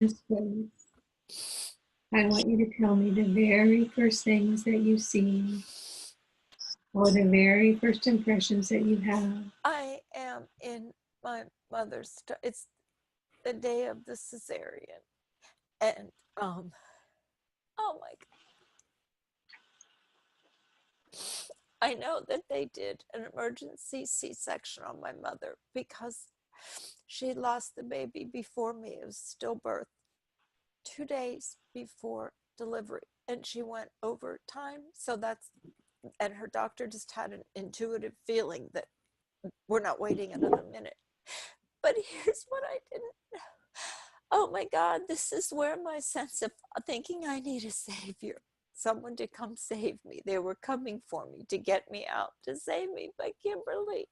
space, I want you to tell me the very first things that you see or the very first impressions that you have. I am in my mother's, it's the day of the cesarean. And, oh my God. I know that they did an emergency C-section on my mother because she lost the baby before me. It was stillbirth 2 days before delivery. And she went over time. So that's, and her doctor just had an intuitive feeling that we're not waiting another minute. But here's what I didn't know. Oh my God, this is where my sense of thinking I need a savior, someone to come save me. They were coming for me to get me out, to save me. But Kimberly,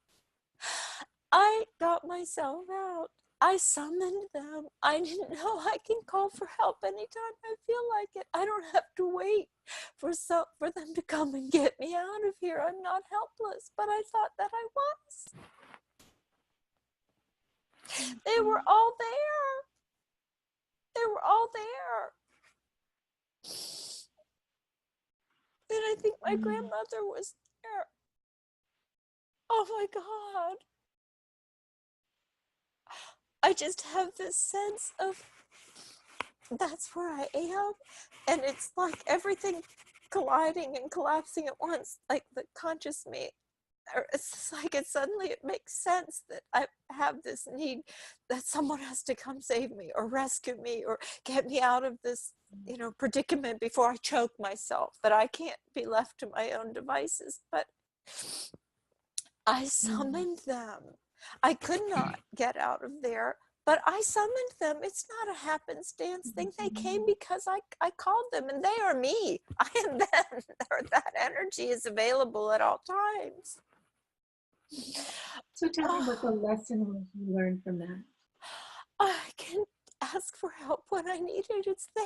I got myself out. I summoned them. I didn't know I can call for help anytime I feel like it. I don't have to wait for them to come and get me out of here. I'm not helpless, but I thought that I was. They were all there. They were all there. And I think my grandmother was there. Oh my God. I just have this sense of that's where I am. And it's like everything colliding and collapsing at once, like the conscious me. It's like it makes sense that I have this need that someone has to come save me or rescue me or get me out of this, predicament before I choke myself, that I can't be left to my own devices. But I summoned them. I could not get out of there, but I summoned them. It's not a happenstance thing. They came because I called them, and they are me. I am them. That energy is available at all times. So tell me what the lesson was you learned from that. I can ask for help when I need it. It's there.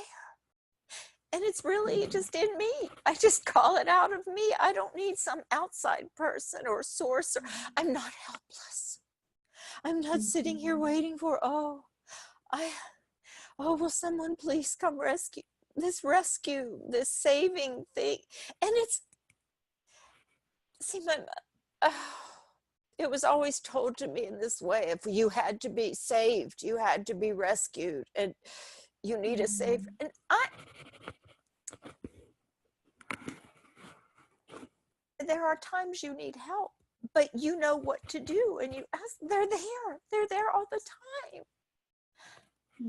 And it's really just in me. I just call it out of me. I don't need some outside person or source. I'm not helpless. I'm not sitting here waiting for, will someone please come rescue this saving thing. And it was always told to me in this way: if you had to be saved, you had to be rescued, and you need a savior. And there are times you need help, but you know what to do, and you ask. They're there all the time.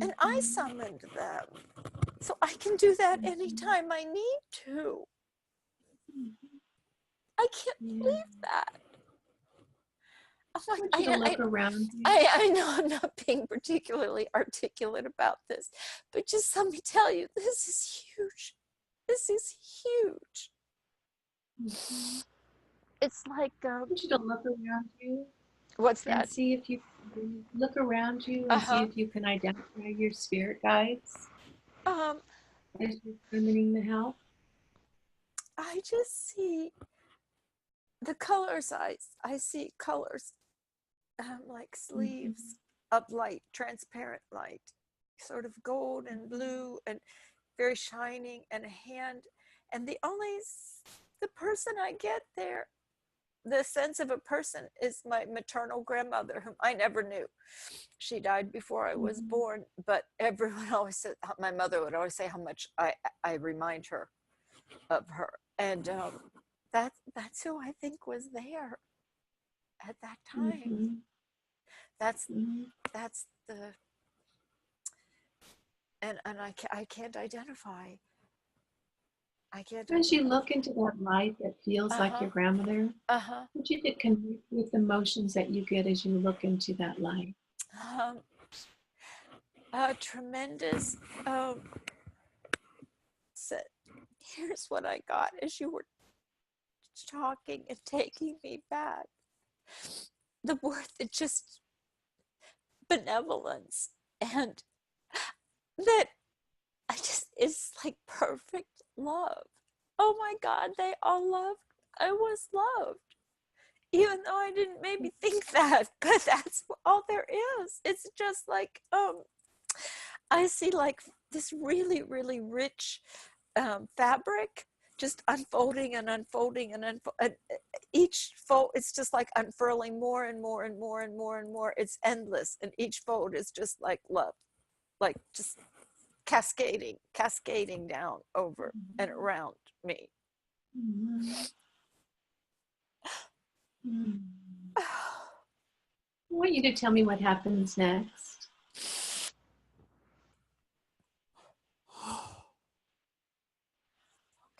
And I summoned them, so I can do that anytime I need to. I can't believe that. I want you to look around you. I know I'm not being particularly articulate about this, but just let me tell you, this is huge. This is huge. It's like I want you to look around you. What's that? And see if you look around you and see if you can identify your spirit guides as you're summoning the help. I just see the colors. I see colors, like sleeves of light, transparent light, sort of gold and blue and very shining, and a hand. And the person I get there, the sense of a person, is my maternal grandmother, whom I never knew. She died before I was born, but everyone always said, my mother would always say how much I remind her of her. And that's who I think was there at that time. That's the, and I can't identify. As you look into that light that feels like your grandmother, I want you to connect with the emotions that you get as you look into that light. A tremendous, here's what I got as you were talking and taking me back. The word that just benevolence, and that it's like perfect love. Oh my God, they all loved. I was loved, even though I didn't maybe think that, but that's all there is. It's just like, I see like this really, really rich fabric just unfolding and unfolding and each fold, it's just like unfurling more and more and more and more and more. It's endless, and each fold is just like love, like just cascading down over and around me. Mm-hmm. Mm. I want you to tell me what happens next.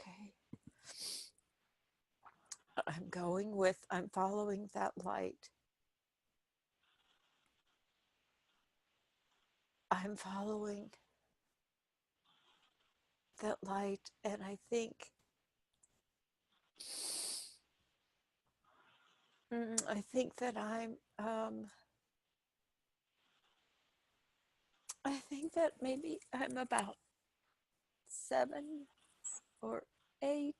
Okay. I'm following that light. I'm following that light, and I think that I think that maybe I'm about 7 or 8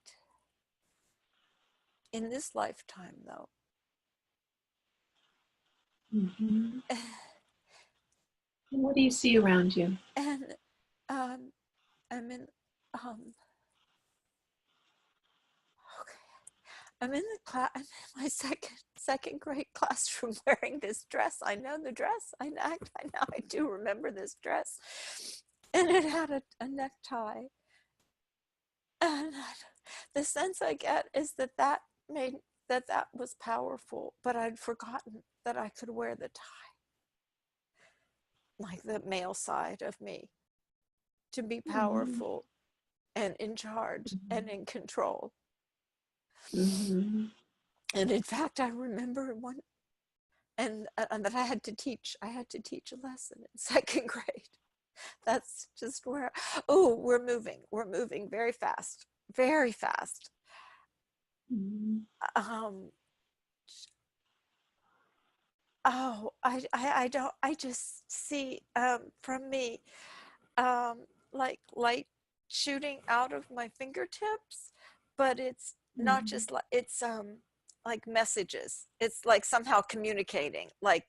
in this lifetime, though. Mm-hmm. And what do you see around you? And um, I'm in um, okay. I'm in the class. I'm in my second grade classroom wearing this dress. I know the dress. I know. I do remember this dress, and it had a necktie. And the sense I get is that made that was powerful, but I'd forgotten that I could wear the tie, like the male side of me, to be Mm-hmm. powerful and in charge and in control. Mm-hmm. And in fact, I remember one, and that I had to teach. I had to teach a lesson in second grade. That's just where. Oh, we're moving. We're moving very fast, very fast. Mm-hmm. Um, Oh, I don't, I just see from me um, like light shooting out of my fingertips, but it's not just like, it's like messages. It's like somehow communicating, like,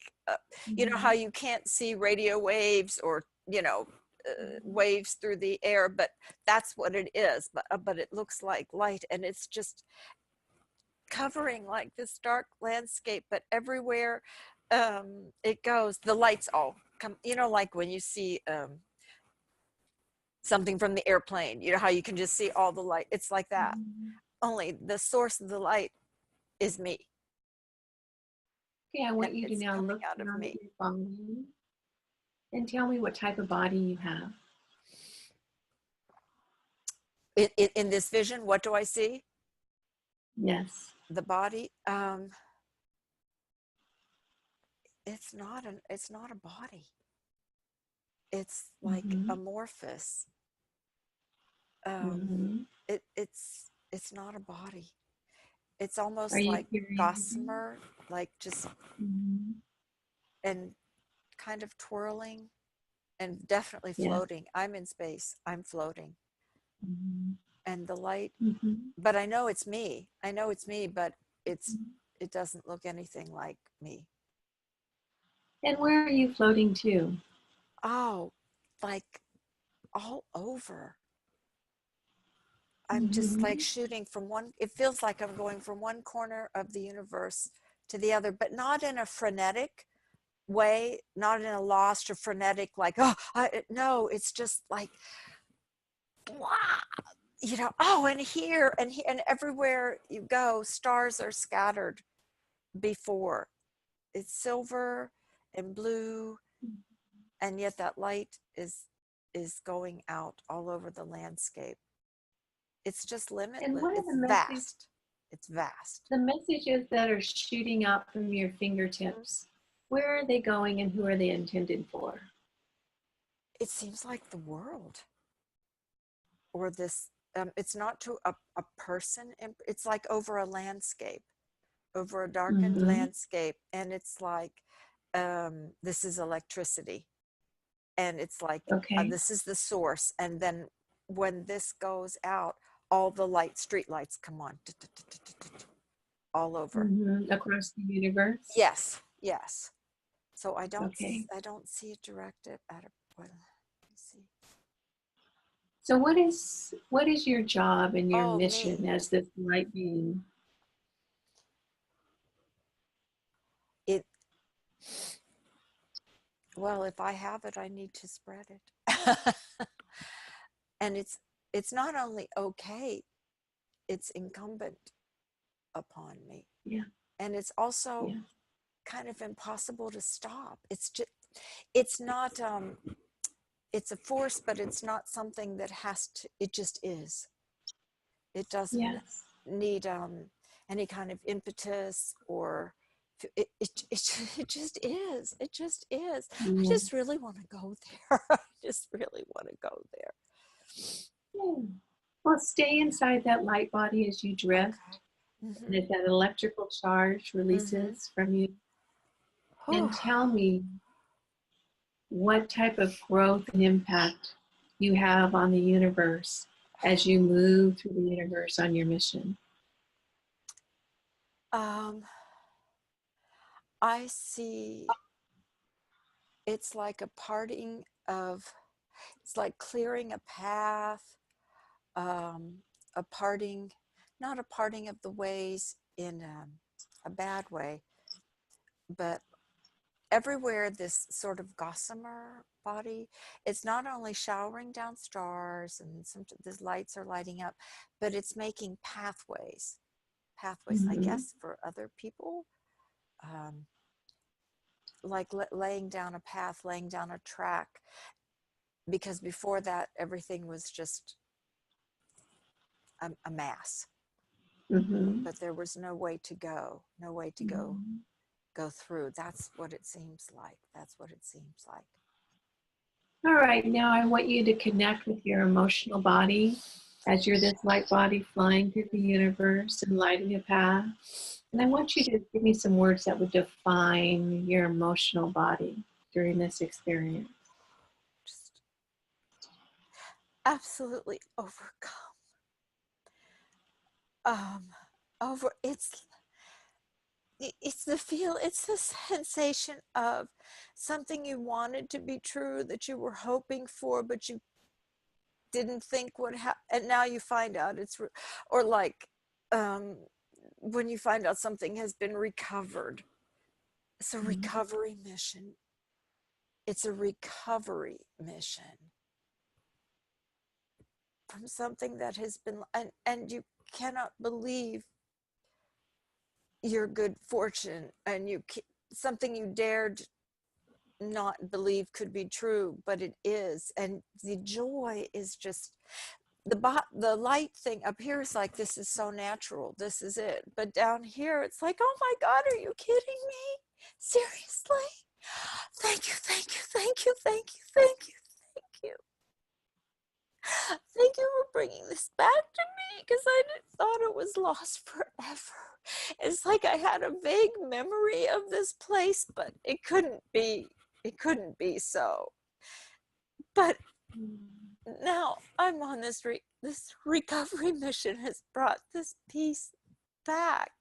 you know how Mm-hmm. you can't see radio waves or, waves through the air, but that's what it is. But it looks like light, and it's just covering like this dark landscape, but everywhere it goes, the lights all come, like when you see something from the airplane, how you can just see all the light. It's like that, Mm-hmm. only the source of the light is me, Okay, I and want you to it's now coming look out of down at me. your body and tell me what type of body you have. In this vision, what do I see? Yes. The body, it's not a body. It's like Mm-hmm. amorphous. um Mm-hmm. it's not a body. It's Are almost you like hearing anything? gossamer, like just, Mm-hmm. and kind of twirling, and definitely Yes. floating. I'm in space. I'm floating. Mm-hmm. And the light, Mm-hmm. but I know it's me. I know it's me, but it doesn't look anything like me. And where are you floating to? Oh, like all over. I'm just like Mm-hmm. shooting from one, it feels like I'm going from one corner of the universe to the other, but not in a frenetic way, not in a lost or frenetic, like, no, it's just like, wow, oh, and here and here and everywhere you go, stars are scattered before. It's silver and blue, and yet that light is going out all over the landscape. It's just And limitless. what are It's the message vast. It's vast. the messages that are shooting out from your Mhm. fingertips? Where are they going and who are they intended for? It seems like the world, or this, it's not to a person, it's like over a landscape, over a darkened Mm-hmm. landscape, and it's like, this is electricity, and it's like, Okay. this is the source, and then when this goes out, all the street lights come on, all over. Mm-hmm. Across the universe. Yes, yes. So Okay. I don't see it directed at a point. So what is your job and your Oh, mission me. as this light being? It Well, if I have it, I need to spread it. And it's not only okay, it's incumbent upon me. Yeah, And it's also yeah, kind of impossible to stop. It's not it's a force, but it's not something that has to, it just is. It doesn't yes. need any kind of impetus or it just is. It just is. I Yeah. just really want to go there. I just really want to go there. Yeah. Well, stay inside that light body as you drift, Okay. and Mm-hmm. as that electrical charge Mm-hmm. releases from you, Whew. and tell me what type of growth and impact you have on the universe as you move through the universe on your mission. Um, I see it's like a parting of, it's like clearing a path, um, a parting, not a parting of the ways in a bad way, but everywhere this sort of gossamer body, it's not only showering down stars and some the lights are lighting up, but it's making pathways, I Mm-hmm. guess, for other people. Um, like laying down a path, laying down a track, because before that everything was just a mass, Mm-hmm. but there was no way to go, no way to Mm-hmm. go through. That's what it seems like. That's what it seems like. All right, now I want you to connect with your emotional body as you're this light body flying through the universe and lighting a path. And I want you to give me some words that would define your emotional body during this experience. Just absolutely overcome. um Over, it's the feel, it's the sensation of something you wanted to be true, that you were hoping for but you didn't think would happen, and now you find out or like um when you find out something has been recovered. It's a Mhm. recovery mission. It's a recovery mission from something that has been, and you cannot believe your good fortune, and something you dared not believe could be true, but it is. And the joy is just the light thing up here is like, this is so natural, this is it. But down here it's like, oh my god, are you kidding me? Seriously? Thank you, thank you, thank you, thank you, thank you, thank you. Thank you for bringing this back to me, because I thought it was lost forever. It's like I had a vague memory of this place, but it couldn't be. It couldn't be so. But now I'm on this recovery mission has brought this peace back.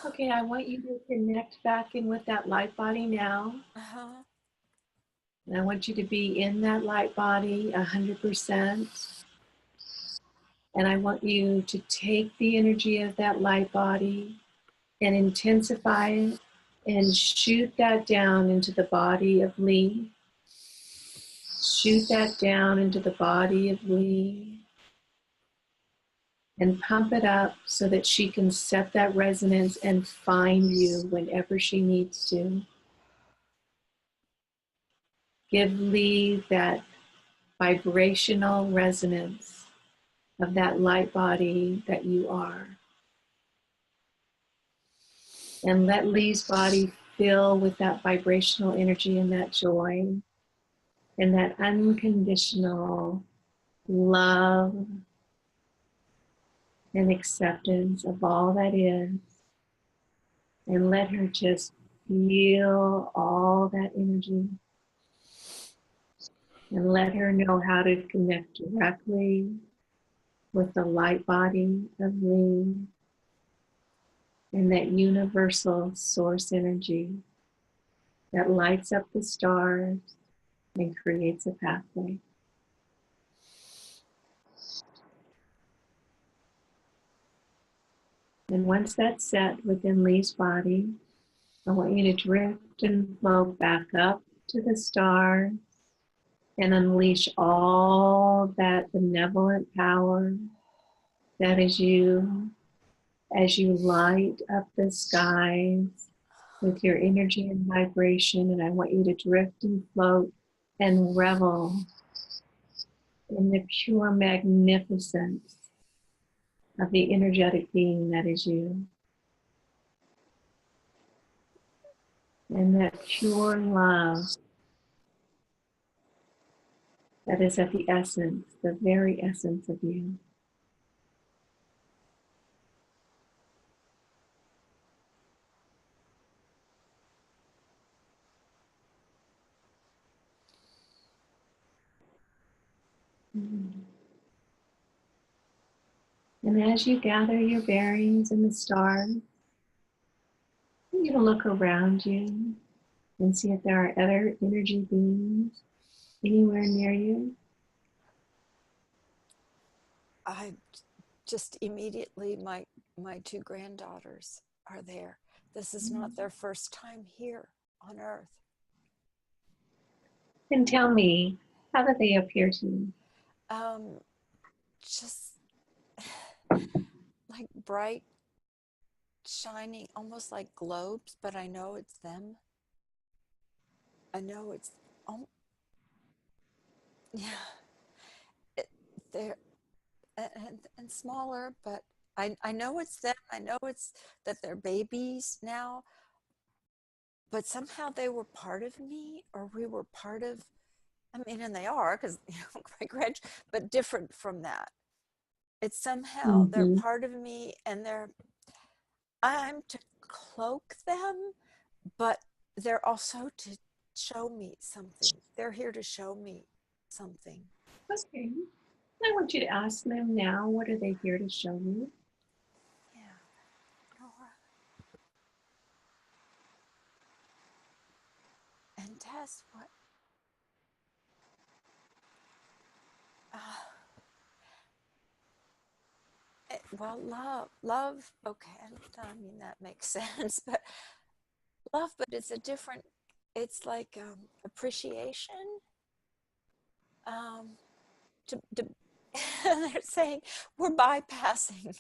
Okay, I want you to connect back in with that light body now. Uh-huh. And I want you to be in that light body 100%. And I want you to take the energy of that light body and intensify it and shoot that down into the body of Lee. Shoot that down into the body of Lee and pump it up so that she can set that resonance and find you whenever she needs to. Give Lee that vibrational resonance of that light body that you are. And let Lee's body fill with that vibrational energy and that joy and that unconditional love and acceptance of all that is. And let her just feel all that energy and let her know how to connect directly with the light body of Lee and that universal source energy that lights up the stars and creates a pathway. And once that's set within Lee's body, I want you to drift and float back up to the stars and unleash all that benevolent power that is you as you light up the skies with your energy and vibration. And I want you to drift and float and revel in the pure magnificence of the energetic being that is you. And that pure love that is at the essence, the very essence of you. And as you gather your bearings in the stars, you to look around you and see if there are other energy beings anywhere near you. I just immediately, my two granddaughters are there. This is not their first time here on Earth. And tell me, how do they appear to you? Just like bright, shining, almost like globes, but I know it's them. I know it's, oh, yeah, they're, and smaller, but I know it's them. I know it's that they're babies now, but somehow they were part of me, or we were part of, I mean, and they are, because, my but different from that. It's somehow they're Mm-hmm. part of me, and I'm to cloak them, but they're also to show me something. They're here to show me something. Okay. I want you to ask them now, what are they here to show you? Yeah. Nora. And Tess, what? Uh, well, love. Okay, I mean that makes sense, but love, but it's a different. It's like appreciation. Um, to they're saying we're bypassing,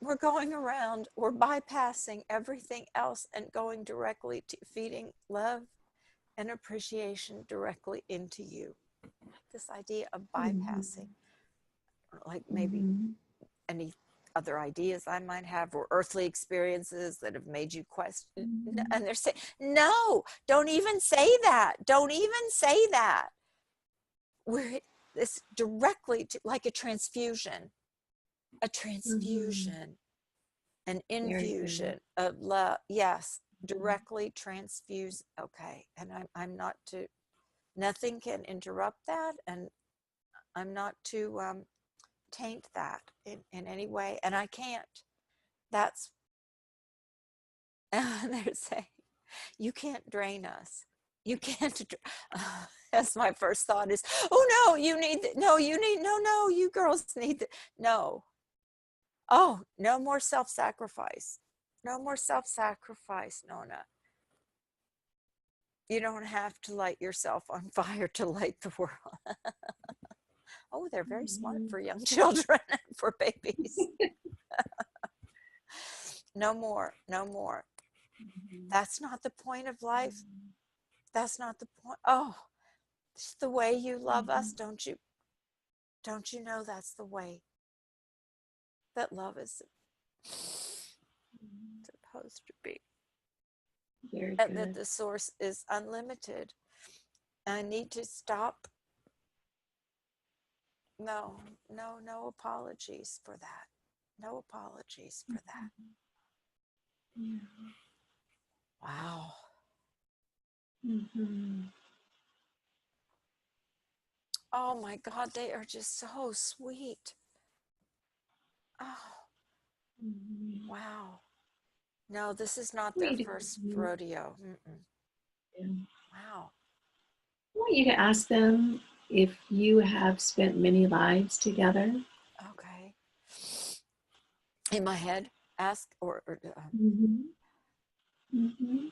we're going around, we're bypassing everything else and going directly to feeding love and appreciation directly into you. This idea of bypassing, like maybe Mm-hmm. any other ideas I might have, or earthly experiences that have made you question. Mm-hmm. And they're saying, no, don't even say that. Don't even say that. We're this directly to, like a Mm-hmm. transfusion, an Very good. infusion of love. Yes, directly transfuse. Okay. And I'm not to, nothing can interrupt that. And I'm not to taint that in any way. And I can't. That's, and they're saying, you can't drain us. You can't. That's my first thought is, oh no, you need, no, you need, no, you girls need, no. Oh, no more self-sacrifice. No more self-sacrifice, Nona. You don't have to light yourself on fire to light the world. Oh, they're very smart Mm-hmm. for young children and for babies. No more, no more. That's not the point of life. That's not the point. Oh, it's the way you love us, don't you? Don't you know that's the way that love is supposed to be? Very And that good. the source is unlimited. I need to stop. No, no apologies for that. No apologies for that. Yeah. Wow. Mm-hmm. Oh my God, they are just so sweet. Oh, Mm-hmm. wow. No, this is not their Sweet. first rodeo. Mm-mm. Yeah. Wow. I want you to ask them if you have spent many lives together. Okay. In my head, ask or Mm-hmm. Mm-hmm.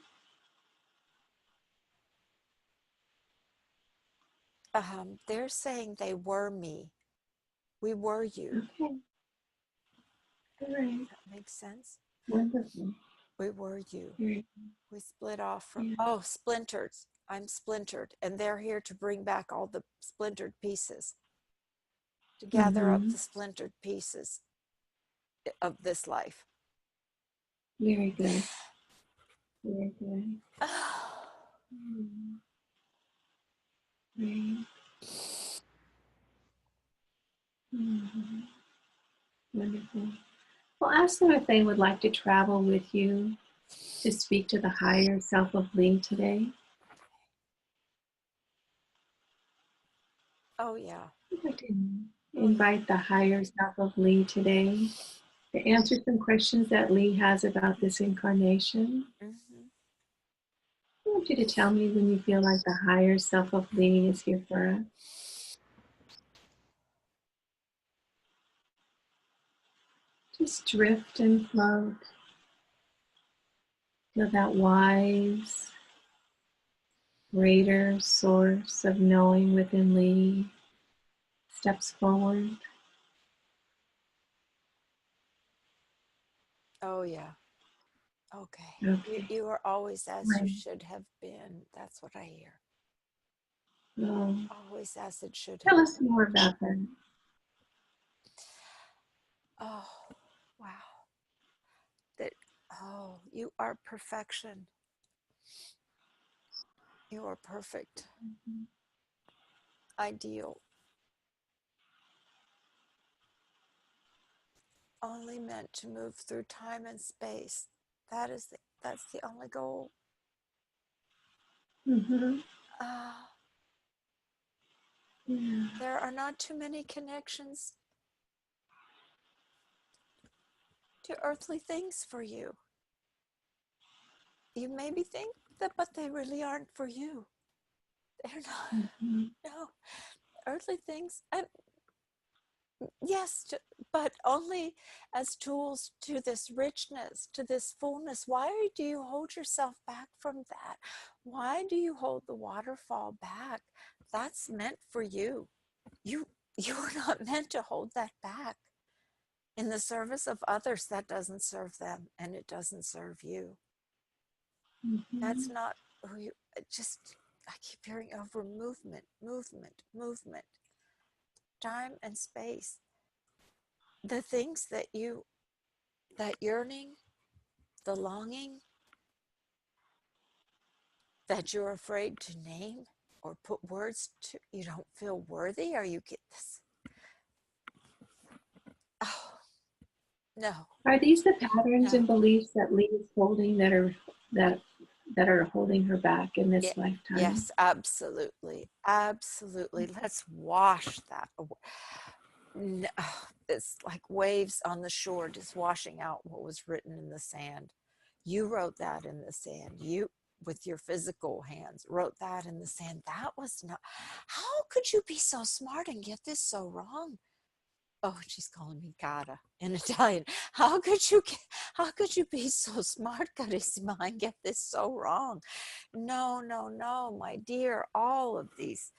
they're saying they were me. We were you. Okay. All right. That makes sense. Wonderful. We were you. Very, We split off from, yeah. oh, splinters. I'm splintered. And they're here to bring back all the splintered pieces, to gather up Mm-hmm. the splintered pieces of this life. Very good. Very good. Oh, Mm. Right. Mhm. Wonderful. Well, ask them if they would like to travel with you to speak to the higher self of Lee today. oh yeah. I'd like to Oh yeah. invite the higher self of Lee today to answer some questions that Lee has about this incarnation. Mm-hmm. I want you to tell me when you feel like the higher self of Lee is here for us. Just drift and float. Feel that wise, greater source of knowing within Lee steps forward. Oh yeah. Okay. Okay. You are always as you Right. should have been. That's what I hear. So Always as it should tell have us been. more about that. Oh, wow. That, oh, you are perfection. You are perfect. Ideal. Only meant to move through time and space. That's the only goal. Mm-hmm. Ah, Yeah. there are not too many connections to earthly things for you. You maybe think that, but they really aren't for you. They're not. Mm-hmm. No, earthly things. Yes, but only as tools to this richness, to this fullness. Why do you hold yourself back from that? Why do you hold the waterfall back? That's meant for you. You you're not meant to hold that back. In the service of others, that doesn't serve them and it doesn't serve you. That's Mm-hmm. not who you just I keep hearing over movement, movement, movement, time and space. The things that yearning, the longing that you're afraid to name or put words to, you don't feel worthy. Are you get this? Oh, no, Are these the patterns no. and beliefs that Lee is holding that that are holding her back in Yeah, this lifetime? yes, absolutely. Absolutely. Let's wash that away. No, it's like waves on the shore just washing out what was written in the sand. You wrote that in the sand. You, with your physical hands, wrote that in the sand. That was not. How could you be so smart and get this so wrong? Oh, she's calling me cara in Italian. How could you get, how could you be so smart, carissima, and get this so wrong? No, no, no, my dear. All of these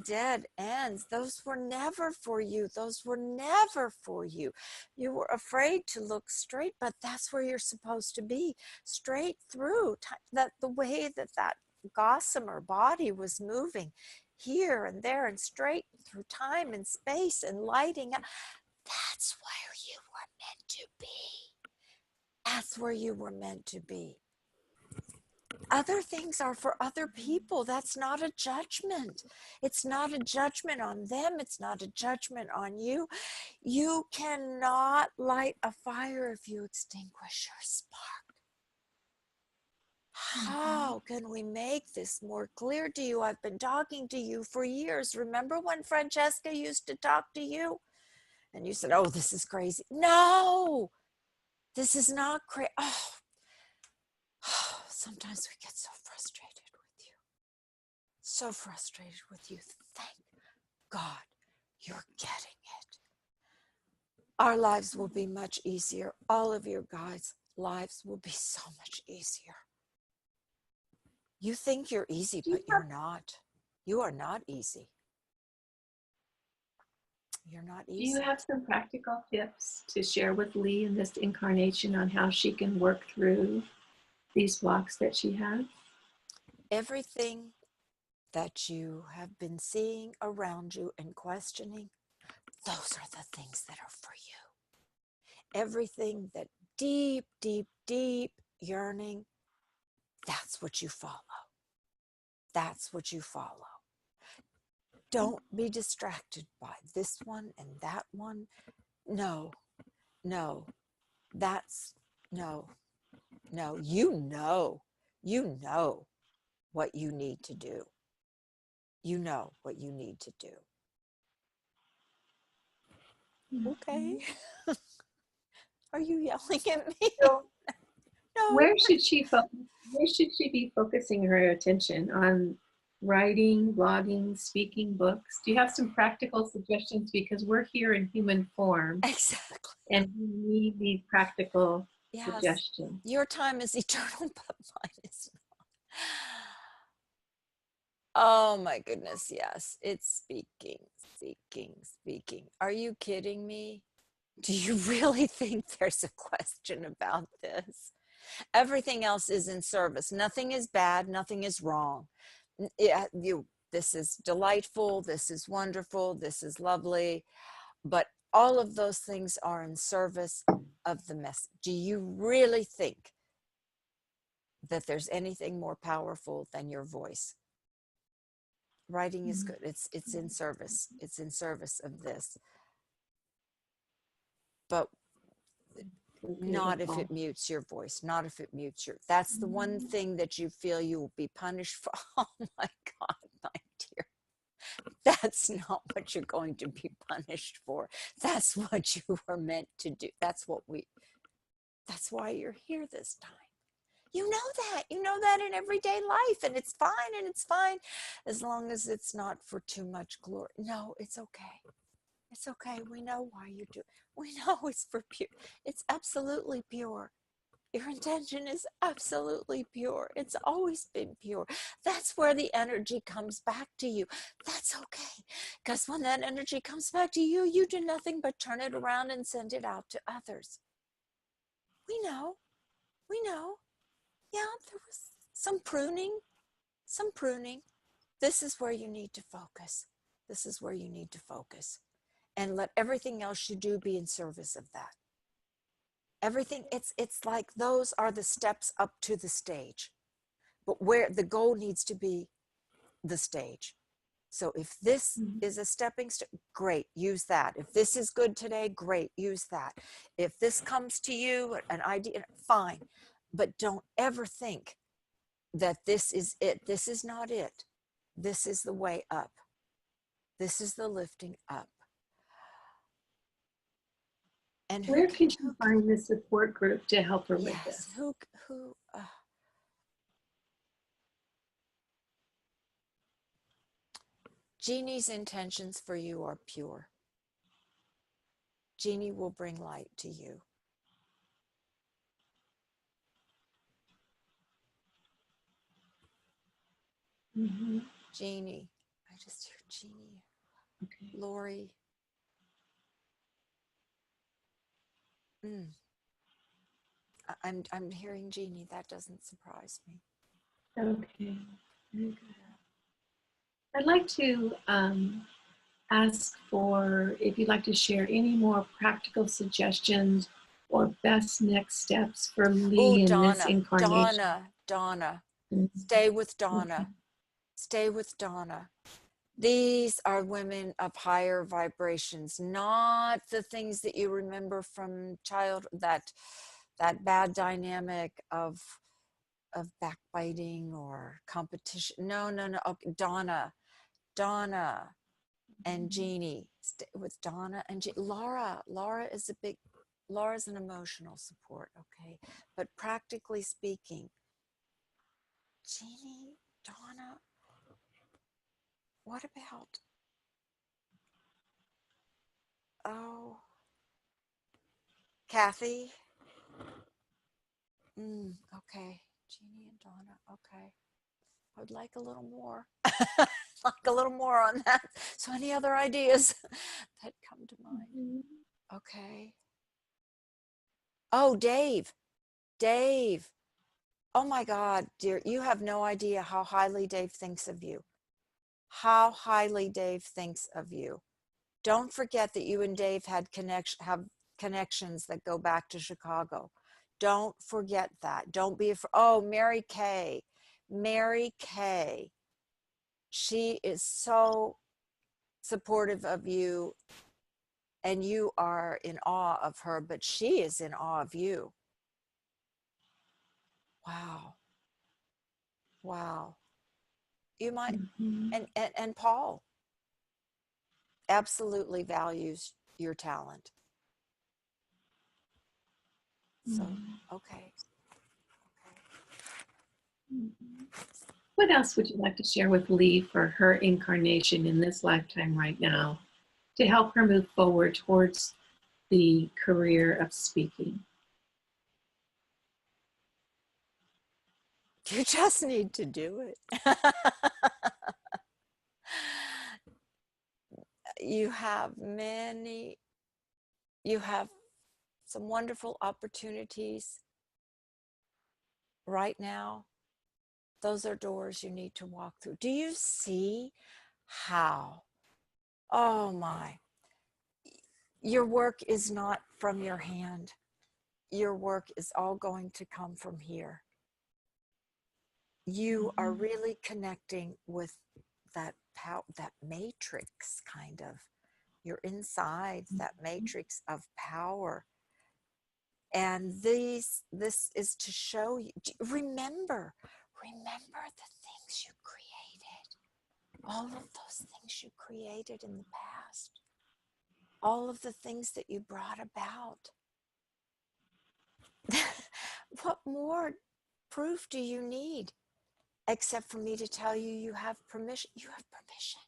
dead ends, those were never for you. Those were never for you. You were afraid to look straight, but that's where you're supposed to be, straight through. That the way that gossamer body was moving here and there and straight through time and space and lighting up. That's where you were meant to be. That's where you were meant to be. Other things are for other people. That's not a judgment. It's not a judgment on them. It's not a judgment on you. You cannot light a fire if you extinguish your spark. Mm-hmm. How can we make this more clear to you? I've been talking to you for years. Remember when Francesca used to talk to you? And you said, oh, this is crazy. No, this is not crazy. Oh, sometimes we get so frustrated with you. So frustrated with you. Thank God you're getting it. Our lives will be much easier. All of your guys' lives will be so much easier. You think you're easy, but you're not. You are not easy. You're not Do you easy. have some practical tips to share with Lee in this incarnation on how she can work through these blocks that she has? Everything that you have been seeing around you and questioning, those are the things that are for you. Everything that deep, deep, deep yearning, that's what you follow. That's what you follow. Don't be distracted by this one and that one. No, no, that's no, no. You know what you need to do. You know what you need to do. Okay. Are you yelling at me? So No. where should she focus? Where should she be focusing her attention on? Writing, blogging, speaking, books? Do you have some practical suggestions? Because we're here in human form Exactly. and we need these practical Yes. suggestions. Your time is eternal, but mine is not. Oh my goodness, yes. It's speaking, speaking, speaking. Are you kidding me? Do you really think there's a question about this? Everything else is in service. Nothing is bad, nothing is wrong. This is delightful, this is wonderful, this is lovely, but all of those things are in service of the message. Do you really think that there's anything more powerful than your voice? Writing is good. It's in service. It's in service of this. But not if it mutes your voice, not if it mutes your, that's the one thing that you feel you will be punished for. Oh my God, my dear. That's not what you're going to be punished for. That's what you were meant to do. That's why you're here this time. You know that in everyday life, and it's fine as long as it's not for too much glory. No, it's okay. It's okay. We know why you do. We know it's for pure. It's absolutely pure. Your intention is absolutely pure. It's always been pure. That's where the energy comes back to you. That's okay. Because when that energy comes back to you, you do nothing but turn it around and send it out to others. We know. We know. Yeah, there was some pruning. Some pruning. This is where you need to focus. This is where you need to focus. And let everything else you do be in service of that. Everything, it's like those are the steps up to the stage. But where the goal needs to be the stage. So if this is a stepping stone, great, use that. If this is good today, great, use that. If this comes to you, an idea, fine. But don't ever think that this is it. This is not it. This is the way up. This is the lifting up. And where can she find the support group to help her with this? Jeannie's intentions for you are pure. Jeannie will bring light to you. Jeannie, I just hear Jeannie. Okay. Lori. I'm hearing Jeannie. That doesn't surprise me. Okay. Very good. I'd like to ask for if you'd like to share any more practical suggestions or best next steps for Lee in this incarnation. Donna. Stay with Donna. Okay. Stay with Donna. These are women of higher vibrations, not the things that you remember from that bad dynamic of backbiting or competition. No. Okay. Donna and Jeannie. Stay with Donna and Laura is an emotional support, okay? But practically speaking, Jeannie, Donna, what about, oh, Kathy? Okay, Jeannie and Donna, okay. I would like a little more. Like a little more on that. So any other ideas that come to mind? Mhm. Okay. Oh, Dave. Dave. Oh my God, dear. You have no idea how highly Dave thinks of you. How highly Dave thinks of you. Don't forget that you and Dave have connections that go back to Chicago. Don't forget that. Don't be afraid. Oh, Mary Kay. Mary Kay. She is so supportive of you, and you are in awe of her, but she is in awe of you. Wow. Wow. You might, Mhm. and Paul absolutely values your talent. So, okay. Mhm. What else would you like to share with Lee for her incarnation in this lifetime right now to help her move forward towards the career of speaking? You just need to do it. You have many, you have some wonderful opportunities right now. Those are doors you need to walk through. Do you see how? Oh my. Your work is not from your hand. Your work is all going to come from here. You are really connecting with that that matrix kind of. You're inside that matrix of power. And this is to show you, remember the things you created. All of those things you created in the past. All of the things that you brought about. What more proof do you need except for me to tell you you have permission? You have permission.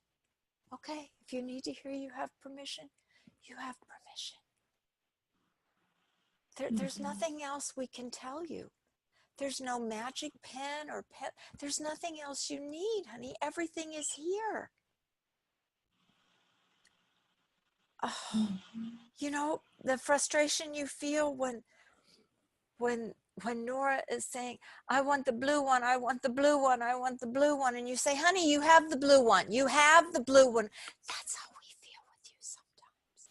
Okay, if you need to hear you have permission, you have permission. There's nothing else we can tell you. There's no magic pen or pen. There's nothing else you need, honey. Everything is here. Oh, you know, the frustration you feel when when Nora is saying, I want the blue one, I want the blue one, I want the blue one, and you say, honey, you have the blue one, you have the blue one. That's how we feel with you sometimes.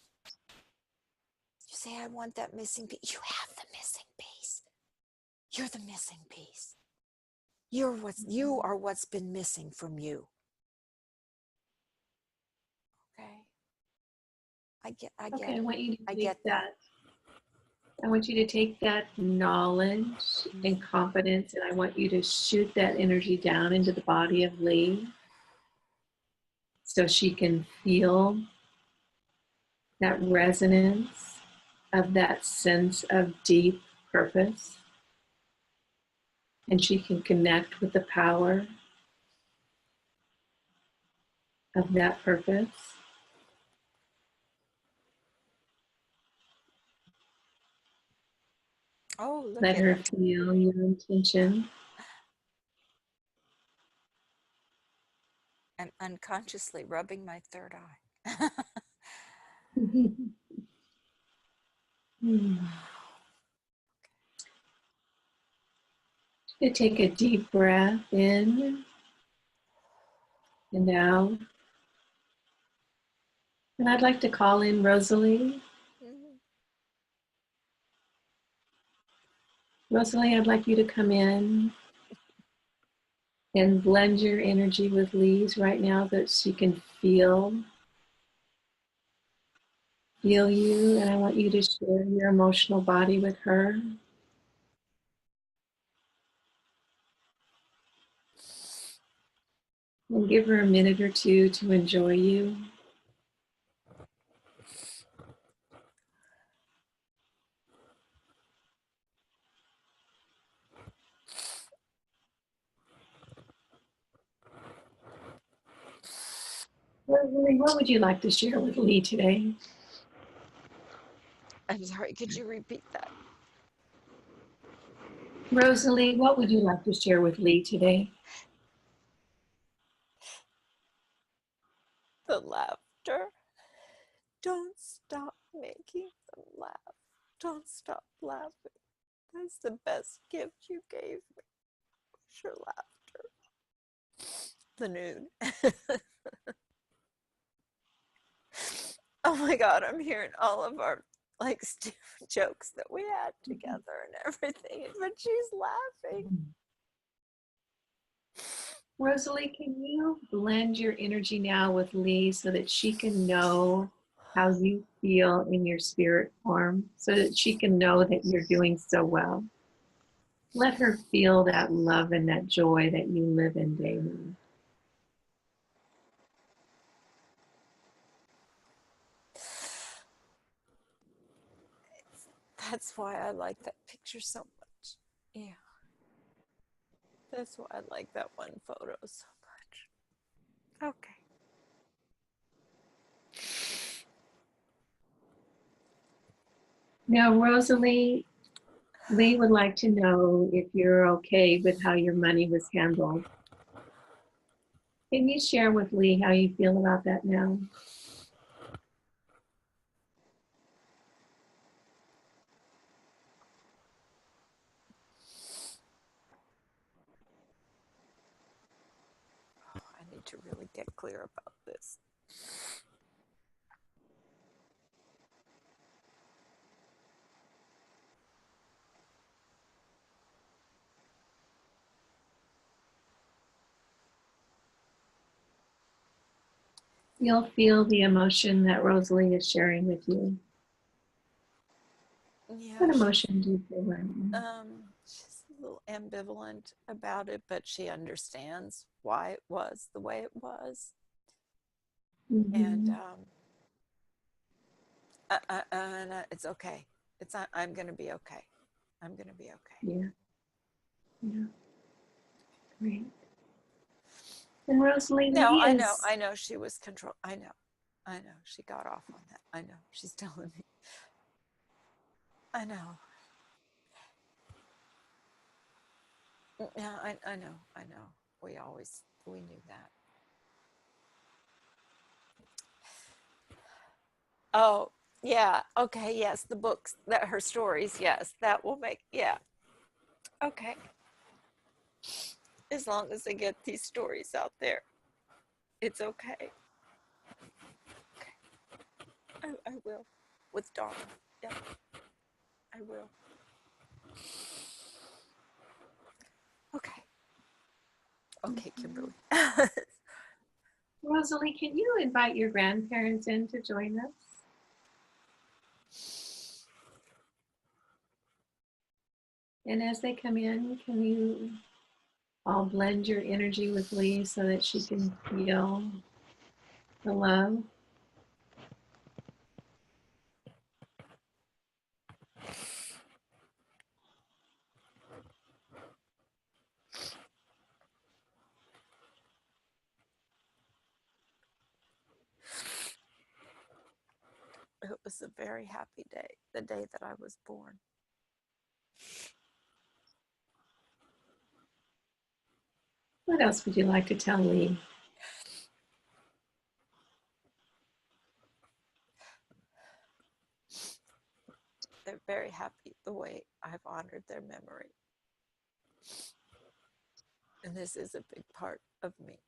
You say, I want that missing piece. You have the missing piece. You're the missing piece. You are what's been missing from you. Okay. I Okay, get I it. want you to I take get that. that. I want you to take that knowledge and confidence, and I want you to shoot that energy down into the body of Lee so she can feel that resonance of that sense of deep purpose. And she can connect with the power of that purpose. Oh, look Let at her it. feel your intention. I'm unconsciously rubbing my third eye. To take a deep breath in and out. And I'd like to call in Rosalie. Rosalie, I'd like you to come in and blend your energy with Lee's right now that she can feel you. And I want you to share your emotional body with her. And give her a minute or two to enjoy you. Rosalie, what would you like to share with Lee today? I'm sorry, could you repeat that? Rosalie, what would you like to share with Lee today? The laughter. Don't stop making them laugh. Don't stop laughing. That's the best gift you gave me. Was your laughter. The noon. Oh my God, I'm hearing all of our like stupid jokes that we had together and everything, but she's laughing. Rosalie, can you blend your energy now with Lee so that she can know how you feel in your spirit form, so that she can know that you're doing so well? Let her feel that love and that joy that you live in daily. That's why I like that picture so much. Yeah. That's why I like that one photo so much. Okay. Now, Rosalie, Lee would like to know if you're okay with how your money was handled. Can you share with Lee how you feel about that now? I need to really get clear about this. You'll feel the emotion that Rosalie is sharing with you. Yeah, What emotion do you feel right now? she's a little ambivalent about it, but she understands why it was the way it was. And Mm-hmm. it's okay. I'm gonna be okay. I'm gonna be okay. Yeah, yeah, great. And Rosalie, No, Lee is, I know she was control. I know she got off on that. I know she's telling me. I know. Yeah, I know. We knew that. Oh, yeah. Okay. Yes, the books that her stories. Yes, that will make. Yeah. Okay. As long as I get these stories out there, it's okay. I will. With Donna. Yeah, I will. Okay. Okay, Kimberly. Rosalie, can you invite your grandparents in to join us? And as they come in, can you all blend your energy with Lee so that she can feel the love? It was a very happy day, the day that I was born. What else would you like to tell Lee? They're very happy the way I've honored their memory. And this is a big part of me.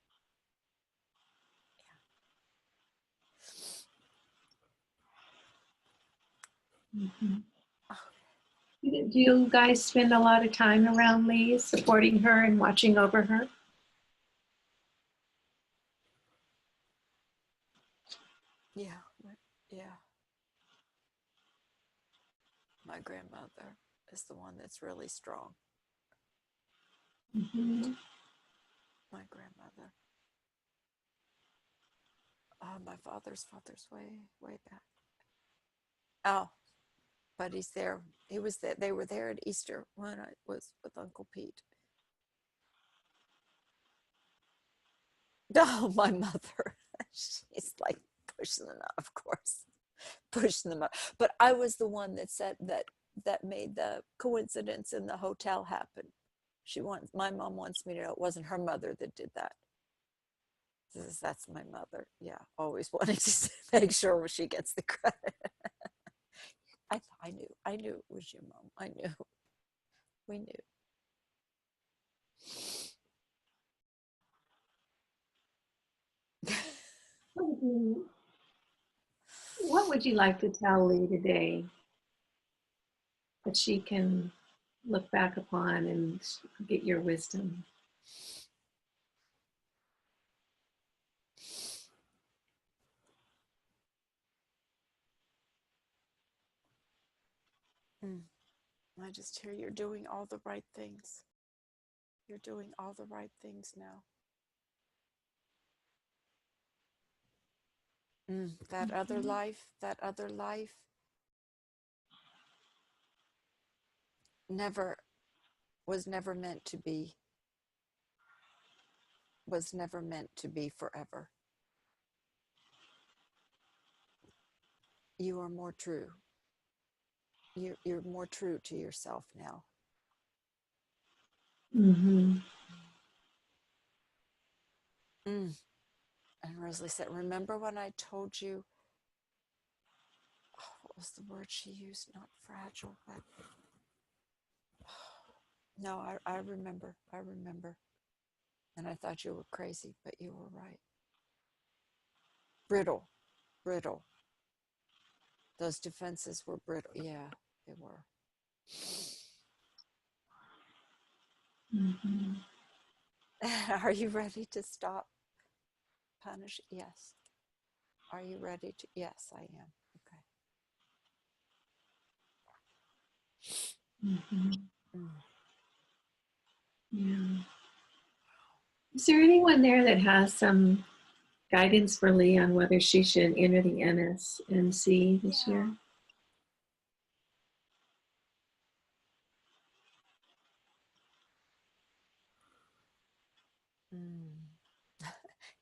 Mm-hmm. Do you guys spend a lot of time around Lee, supporting her and watching over her? Yeah, yeah. My grandmother is the one that's really strong. Mm-hmm. My grandmother. My father's way back. Oh, but he's there. He was there. They were there at Easter when I was with Uncle Pete. Oh, my mother. She's like pushing them out, of course, pushing them out. But I was the one that said that made the coincidence in the hotel happen. My mom wants me to know it wasn't her mother that did that. That's my mother. Yeah, always wanting to make sure she gets the credit. I knew it was your mom. I knew. We knew. What would you like to tell Lee today that she can look back upon and get your wisdom? I just hear you're doing all the right things. You're doing all the right things now. That other life never was never meant to be, was never meant to be forever. You are more true. You're more true to yourself now. Mm-hmm. And Rosalie said, remember when I told you, what was the word she used? Not fragile, but no, I remember. I remember. And I thought you were crazy, but you were right. Brittle. Those defenses were brittle. Yeah, they were. Mm-hmm. Are you ready to stop punish? Yes. Are you ready to? Yes, I am. Okay. Mm-hmm. Yeah. Is there anyone there that has some guidance for Lee on whether she should enter the NSNC this year?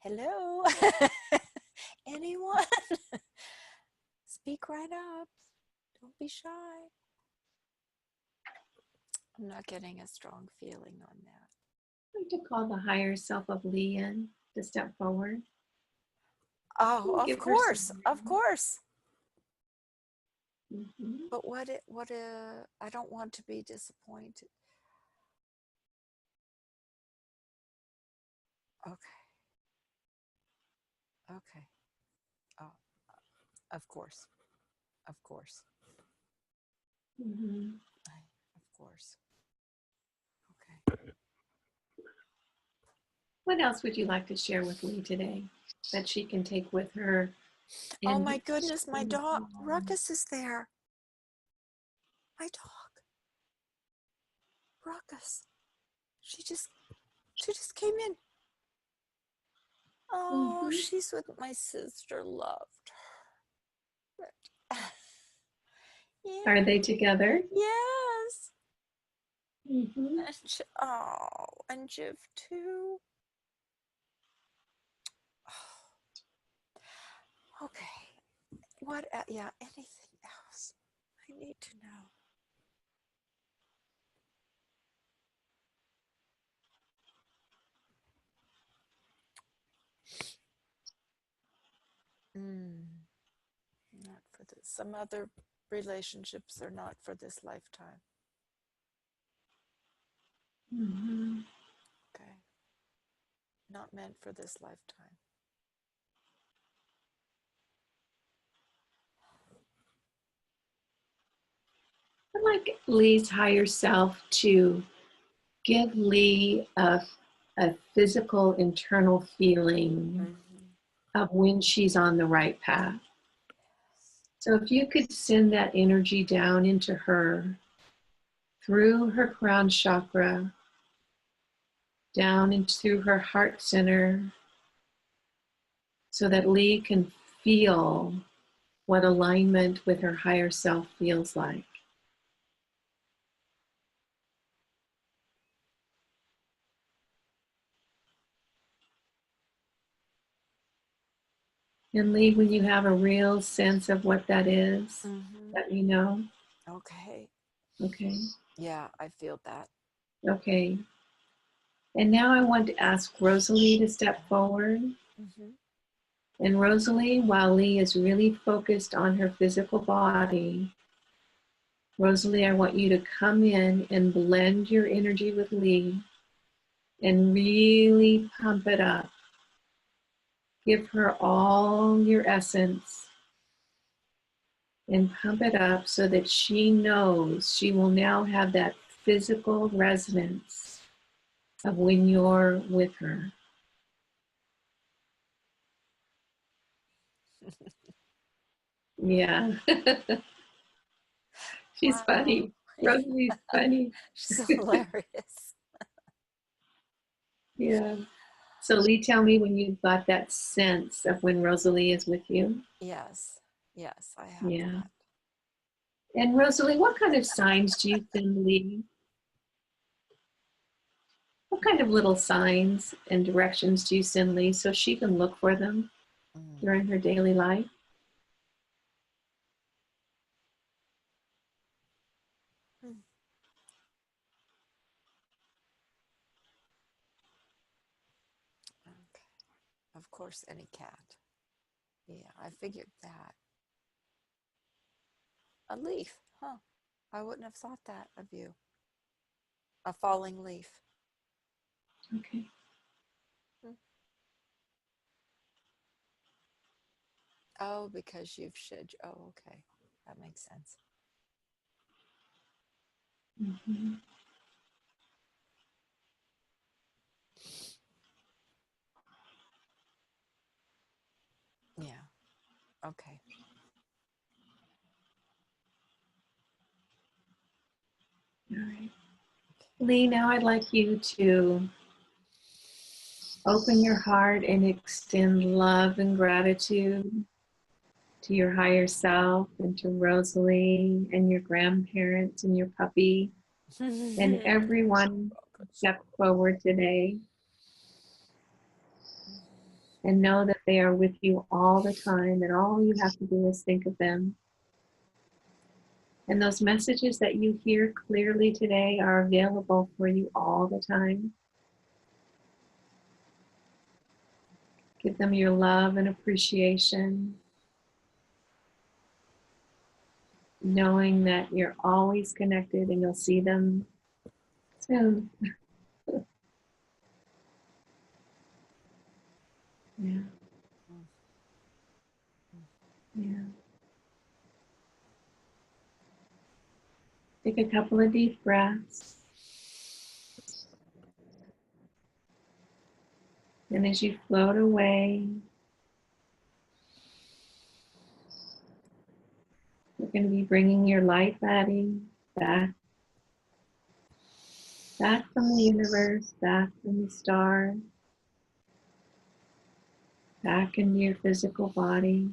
Hello? Anyone? Speak right up. Don't be shy. I'm not getting a strong feeling on that. I'd like to call the higher self of Lee in to step forward. Oh, We'll of give her some course. Of course. Mm-hmm. But I don't want to be disappointed. Okay. Okay. Oh, of course. Of course. Mm-hmm. Of course. Okay. What else would you like to share with Lee today that she can take with her? Oh my goodness, my dog Ruckus is there. My dog. Ruckus. She just came in. Oh, Mm-hmm. she's with my sister. Loved her. Yeah. Are they together? Yes. Mm-hmm. And Jiv too. Okay. What? Yeah. Anything else? I need to know. Not for this. Some other relationships are not for this lifetime. Mm-hmm. Okay. Not meant for this lifetime. I'd like Lee's higher self to give Lee a physical internal feeling of when she's on the right path. So if you could send that energy down into her through her crown chakra, down into her heart center, so that Lee can feel what alignment with her higher self feels like. And Lee, when you have a real sense of what that is, Mm-hmm. let me know. Okay. Okay. Yeah, I feel that. Okay. And now I want to ask Rosalie to step forward. Mm-hmm. And Rosalie, while Lee is really focused on her physical body, Rosalie, I want you to come in and blend your energy with Lee and really pump it up. Give her all your essence and pump it up so that she knows she will now have that physical resonance of when you're with her. Yeah. She's Wow. funny. Rosalie's funny. She's hilarious. Yeah. So Lee, tell me when you've got that sense of when Rosalie is with you. Yes. Yes, I have Yeah. that. And Rosalie, what kind of signs do you send Lee? What kind of little signs and directions do you send Lee so she can look for them Mm. during her daily life? Mm. Okay. Of course, any cat. Yeah, I figured that. A leaf, huh? I wouldn't have thought that of you. A falling leaf. Okay. Hmm. Oh, because you've shed. Oh, okay. That makes sense. Mm-hmm. Yeah. Okay. All right. Okay. Lee, now I'd like you to open your heart and extend love and gratitude to your higher self and to Rosalie and your grandparents and your puppy and everyone who stepped forward today, and know that they are with you all the time, and all you have to do is think of them. And those messages that you hear clearly today are available for you all the time. Give them your love and appreciation, knowing that you're always connected and you'll see them soon. Yeah, yeah. Take a couple of deep breaths. And as you float away, you're going to be bringing your light body back, back from the universe, back from the stars, back into your physical body.